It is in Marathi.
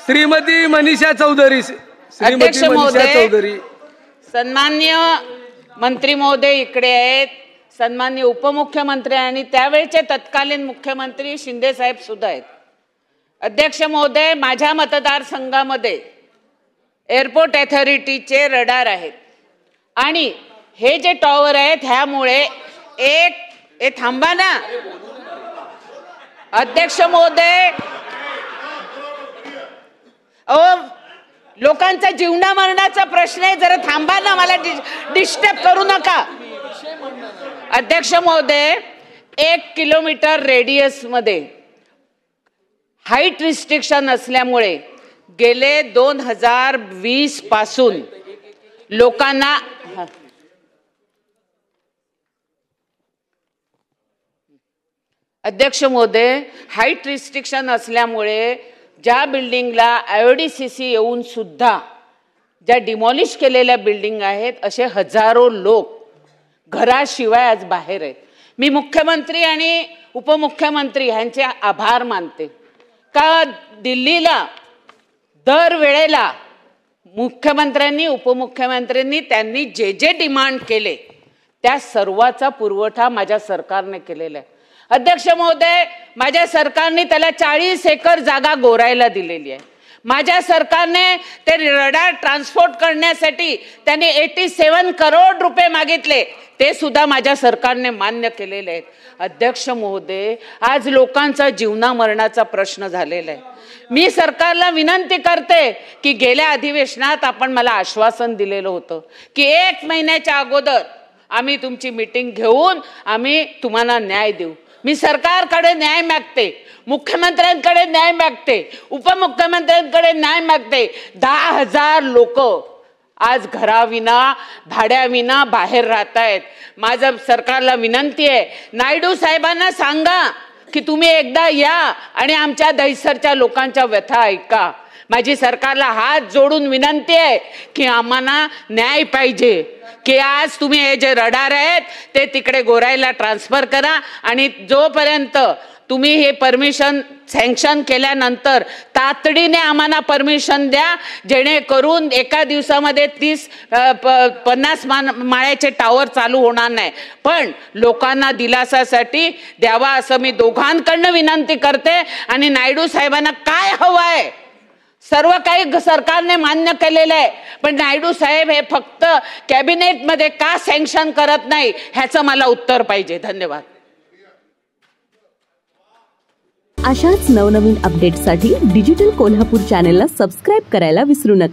श्रीमती मनीषा चौधरी. अध्यक्ष महोदय, सन्मान्य मंत्री महोदय इकडे आहेत, सन्मान्य उपमुख्यमंत्री आणि त्यावेळचे तत्कालीन मुख्यमंत्री शिंदे साहेब सुद्धा आहेत. अध्यक्ष महोदय, माझ्या मतदारसंघामध्ये एअरपोर्ट अथॉरिटीचे रडार आहेत आणि हे जे टॉवर आहेत ह्यामुळे थांबा ना अध्यक्ष महोदय, लोकांचा जीवना मरणाचा प्रश्न आहे, जरा थांबा ना, मला डिस्टर्ब करू नका. अध्यक्ष महोदय, 1 किलोमीटर रेडियस मध्ये हाईट रिस्ट्रिक्शन असल्यामुळे गेले 2020 पासून लोकांना अध्यक्ष महोदय, हाईट रिस्ट्रिक्शन असल्यामुळे ज्या बिल्डिंगला IODCC येऊन सुद्धा ज्या डिमॉलिश केलेल्या बिल्डिंग आहेत असे हजारो लोक घराशिवाय आज बाहेर आहेत. मी मुख्यमंत्री आणि उपमुख्यमंत्री यांचे आभार मानते का दिल्लीला दर वेळेला मुख्यमंत्र्यांनी उपमुख्यमंत्र्यांनी त्यांनी जे जे डिमांड केले त्या सर्वाचा पुरवठा माझ्या सरकारने केलेला आहे. अध्यक्ष महोदय, माझ्या सरकारने त्याला 40 एकर जागा गोरायला दिलेली आहे. माझ्या सरकारने ते रडार ट्रान्सपोर्ट करण्यासाठी त्यांनी 87 करोड रुपये मागितले, ते सुद्धा माझ्या सरकारने मान्य केलेले आहेत. अध्यक्ष महोदय, आज लोकांचा जीवना मरणाचा प्रश्न झालेला आहे. मी सरकारला विनंती करते की गेल्या अधिवेशनात आपण मला आश्वासन दिलेलं होतं की 1 महिन्याच्या अगोदर आम्ही तुमची मीटिंग घेऊन आम्ही तुम्हाला न्याय देऊ. मी सरकारकडे न्याय मागते, मुख्यमंत्र्यांकडे न्याय मागते, उपमुख्यमंत्र्यांकडे न्याय मागते. 10,000 लोक आज घराविना भाड्याविना बाहेर राहत आहेत. माझं सरकारला विनंती आहे, नायडू साहेबांना सांगा की तुम्ही एकदा या आणि आमच्या दहिसरच्या लोकांच्या व्यथा ऐका. माझी सरकारला हात जोडून विनंती आहे की आम्हाला न्याय पाहिजे, की आज तुम्ही हे जे रडार आहेत ते तिकडे गोरायला ट्रान्सफर करा आणि जोपर्यंत तुम्ही हे परमिशन सँक्शन केल्यानंतर तातडीने आम्हाला परमिशन द्या, जेणेकरून एका दिवसामध्ये 30-50 माळ्याचे टावर चालू होणार नाही, पण लोकांना दिलासासाठी द्यावा असं मी दोघांकडनं विनंती करते. आणि नायडू साहेबांना काय हवं आहे, सर्व काही सरकारने मान्य केलेलं आहे, पण नायडू साहेब हे फक्त कॅबिनेट मध्ये का सँक्शन करत नाही ह्याचं मला उत्तर पाहिजे. धन्यवाद. अशाच नवनवीन अपडेट्ससाठी डिजिटल कोल्हापूर चॅनेलला सबस्क्राईब करायला विसरू नका.